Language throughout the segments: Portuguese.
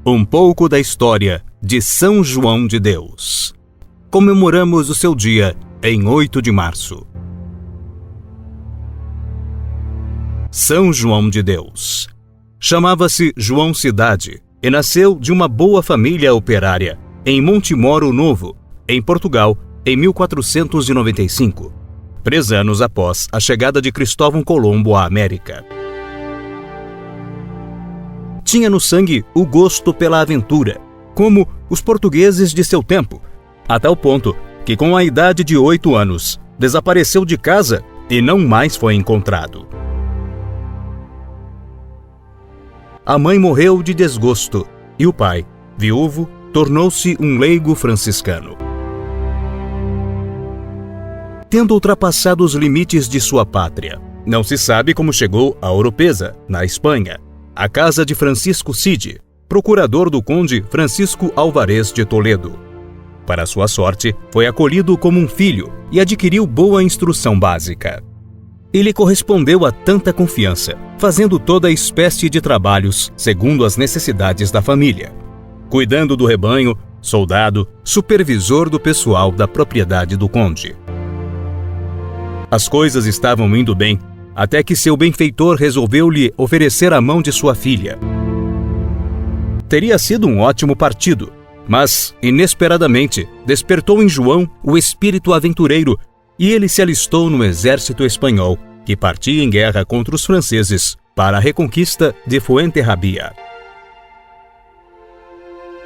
Um pouco da história de São João de Deus. Comemoramos o seu dia em 8 de março. São João de Deus. Chamava-se João Cidade e nasceu de uma boa família operária em Montemoro Novo, em Portugal, em 1495, 3 anos após a chegada de Cristóvão Colombo à América. Tinha no sangue o gosto pela aventura, como os portugueses de seu tempo, a tal ponto que, com a idade de 8 anos, desapareceu de casa e não mais foi encontrado. A mãe morreu de desgosto e o pai, viúvo, tornou-se um leigo franciscano. Tendo ultrapassado os limites de sua pátria, não se sabe como chegou a Oropesa, na Espanha, a casa de Francisco Cide, procurador do conde Francisco Álvarez de Toledo. Para sua sorte, foi acolhido como um filho e adquiriu boa instrução básica. Ele correspondeu a tanta confiança, fazendo toda espécie de trabalhos segundo as necessidades da família, cuidando do rebanho, soldado, supervisor do pessoal da propriedade do conde. As coisas estavam indo bem, até que seu benfeitor resolveu lhe oferecer a mão de sua filha. Teria sido um ótimo partido, mas, inesperadamente, despertou em João o espírito aventureiro e ele se alistou no exército espanhol, que partia em guerra contra os franceses para a reconquista de Fuenterrabía.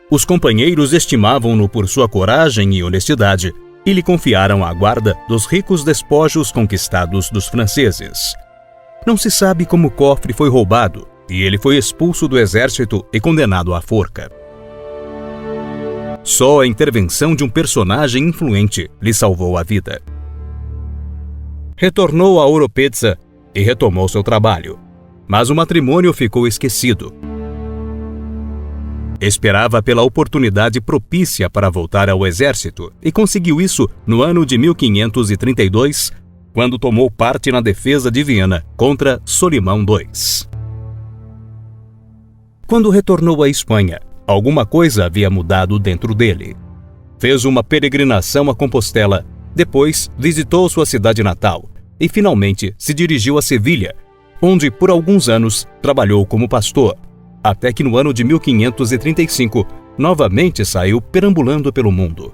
Os companheiros estimavam-no por sua coragem e honestidade e lhe confiaram a guarda dos ricos despojos conquistados dos franceses. Não se sabe como o cofre foi roubado e ele foi expulso do exército e condenado à forca. Só a intervenção de um personagem influente lhe salvou a vida. Retornou a Oropesa e retomou seu trabalho, mas o matrimônio ficou esquecido. Esperava pela oportunidade propícia para voltar ao exército e conseguiu isso no ano de 1532, quando tomou parte na defesa de Viena contra Solimão II. Quando retornou à Espanha, alguma coisa havia mudado dentro dele. Fez uma peregrinação a Compostela, depois visitou sua cidade natal e finalmente se dirigiu a Sevilha, onde por alguns anos trabalhou como pastor, até que no ano de 1535 novamente saiu perambulando pelo mundo.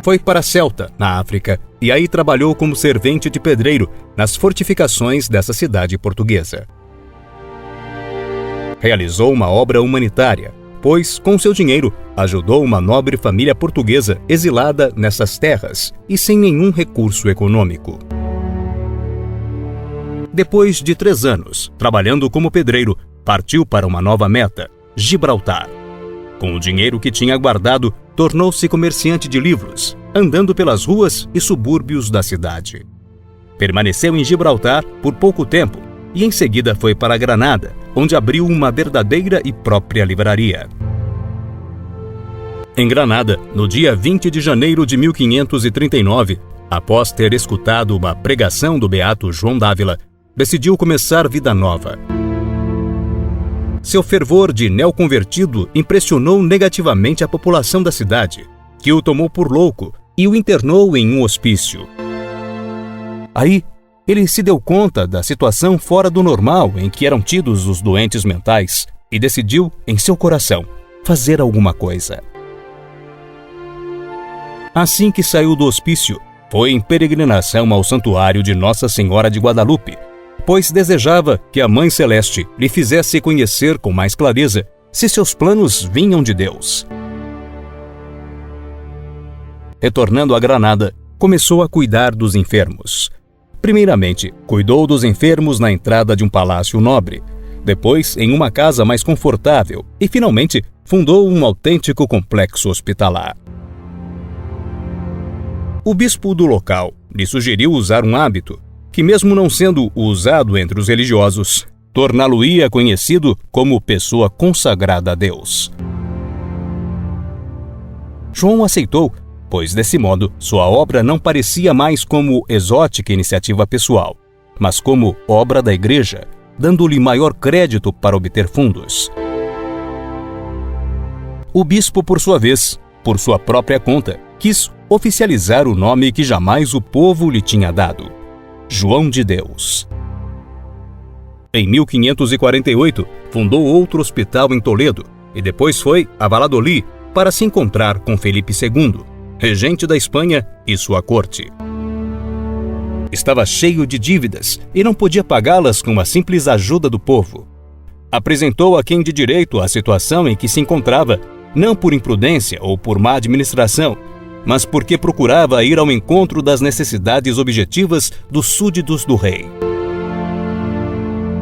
Foi para Ceuta, na África, e aí trabalhou como servente de pedreiro nas fortificações dessa cidade portuguesa. Realizou uma obra humanitária, pois, com seu dinheiro, ajudou uma nobre família portuguesa exilada nessas terras e sem nenhum recurso econômico. Depois de 3 anos, trabalhando como pedreiro, partiu para uma nova meta, Gibraltar. Com o dinheiro que tinha guardado, tornou-se comerciante de livros, andando pelas ruas e subúrbios da cidade. Permaneceu em Gibraltar por pouco tempo e em seguida foi para Granada, onde abriu uma verdadeira e própria livraria. Em Granada, no dia 20 de janeiro de 1539, após ter escutado uma pregação do beato João d'Ávila, decidiu começar vida nova. Seu fervor de neoconvertido impressionou negativamente a população da cidade, que o tomou por louco e o internou em um hospício. Aí, ele se deu conta da situação fora do normal em que eram tidos os doentes mentais e decidiu, em seu coração, fazer alguma coisa. Assim que saiu do hospício, foi em peregrinação ao santuário de Nossa Senhora de Guadalupe, pois desejava que a Mãe Celeste lhe fizesse conhecer com mais clareza se seus planos vinham de Deus. Retornando a Granada, começou a cuidar dos enfermos. Primeiramente, cuidou dos enfermos na entrada de um palácio nobre, depois em uma casa mais confortável e, finalmente, fundou um autêntico complexo hospitalar. O bispo do local lhe sugeriu usar um hábito que, mesmo não sendo usado entre os religiosos, torná-lo-ia conhecido como pessoa consagrada a Deus. João aceitou, pois desse modo sua obra não parecia mais como exótica iniciativa pessoal, mas como obra da igreja, dando-lhe maior crédito para obter fundos. O bispo, por sua vez, por sua própria conta, quis oficializar o nome que jamais o povo lhe tinha dado: João de Deus. Em 1548, fundou outro hospital em Toledo e depois foi a Valladolid para se encontrar com Felipe II, regente da Espanha, e sua corte. Estava cheio de dívidas e não podia pagá-las com a simples ajuda do povo. Apresentou a quem de direito a situação em que se encontrava, não por imprudência ou por má administração, mas porque procurava ir ao encontro das necessidades objetivas dos súditos do rei.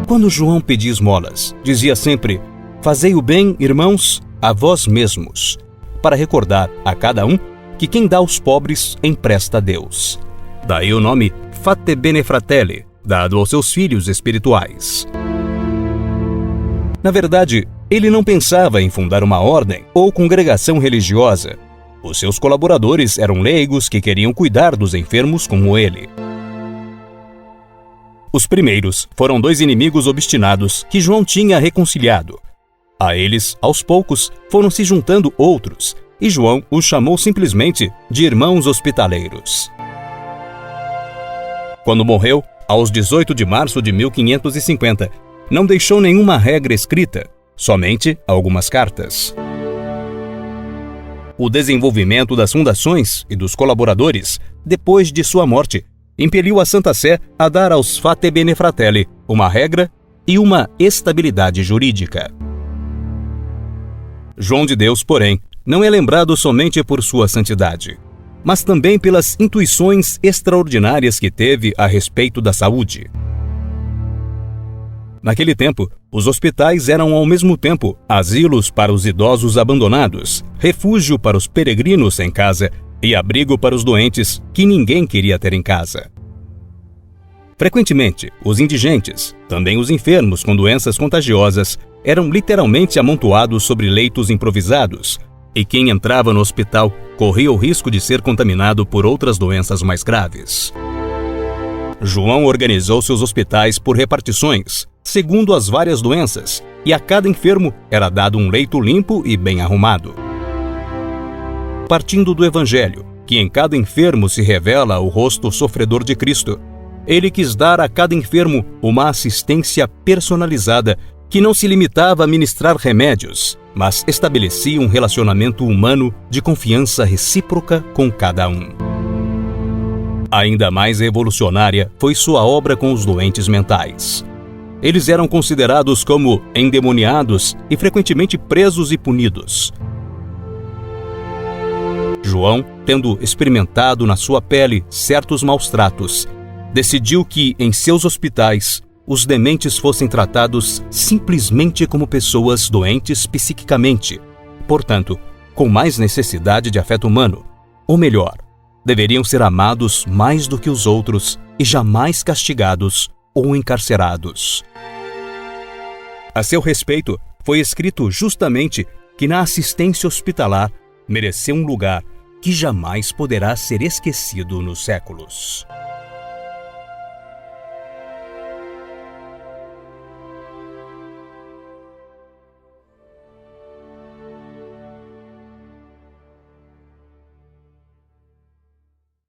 Quando João pedia esmolas, dizia sempre: "Fazei o bem, irmãos, a vós mesmos", para recordar a cada um que quem dá aos pobres empresta a Deus. Daí o nome Fate Bene Fratelli, dado aos seus filhos espirituais. Na verdade, ele não pensava em fundar uma ordem ou congregação religiosa. Os seus colaboradores eram leigos que queriam cuidar dos enfermos como ele. Os primeiros foram dois inimigos obstinados que João tinha reconciliado. A eles, aos poucos, foram se juntando outros, e João os chamou simplesmente de irmãos hospitaleiros. Quando morreu, aos 18 de março de 1550, não deixou nenhuma regra escrita, somente algumas cartas. O desenvolvimento das fundações e dos colaboradores, depois de sua morte, impeliu a Santa Sé a dar aos Fate Bene Fratelli uma regra e uma estabilidade jurídica. João de Deus, porém, não é lembrado somente por sua santidade, mas também pelas intuições extraordinárias que teve a respeito da saúde. Naquele tempo, os hospitais eram ao mesmo tempo asilos para os idosos abandonados, refúgio para os peregrinos sem casa e abrigo para os doentes que ninguém queria ter em casa. Frequentemente, os indigentes, também os enfermos com doenças contagiosas, eram literalmente amontoados sobre leitos improvisados, e quem entrava no hospital corria o risco de ser contaminado por outras doenças mais graves. João organizou seus hospitais por repartições, segundo as várias doenças, e a cada enfermo era dado um leito limpo e bem arrumado. Partindo do Evangelho, que em cada enfermo se revela o rosto sofredor de Cristo, ele quis dar a cada enfermo uma assistência personalizada que não se limitava a ministrar remédios, mas estabelecia um relacionamento humano de confiança recíproca com cada um. Ainda mais revolucionária foi sua obra com os doentes mentais. Eles eram considerados como endemoniados e frequentemente presos e punidos. João, tendo experimentado na sua pele certos maus tratos, decidiu que, em seus hospitais, os dementes fossem tratados simplesmente como pessoas doentes psiquicamente, portanto, com mais necessidade de afeto humano, ou melhor, deveriam ser amados mais do que os outros e jamais castigados ou encarcerados. A seu respeito, foi escrito justamente que na assistência hospitalar mereceu um lugar que jamais poderá ser esquecido nos séculos.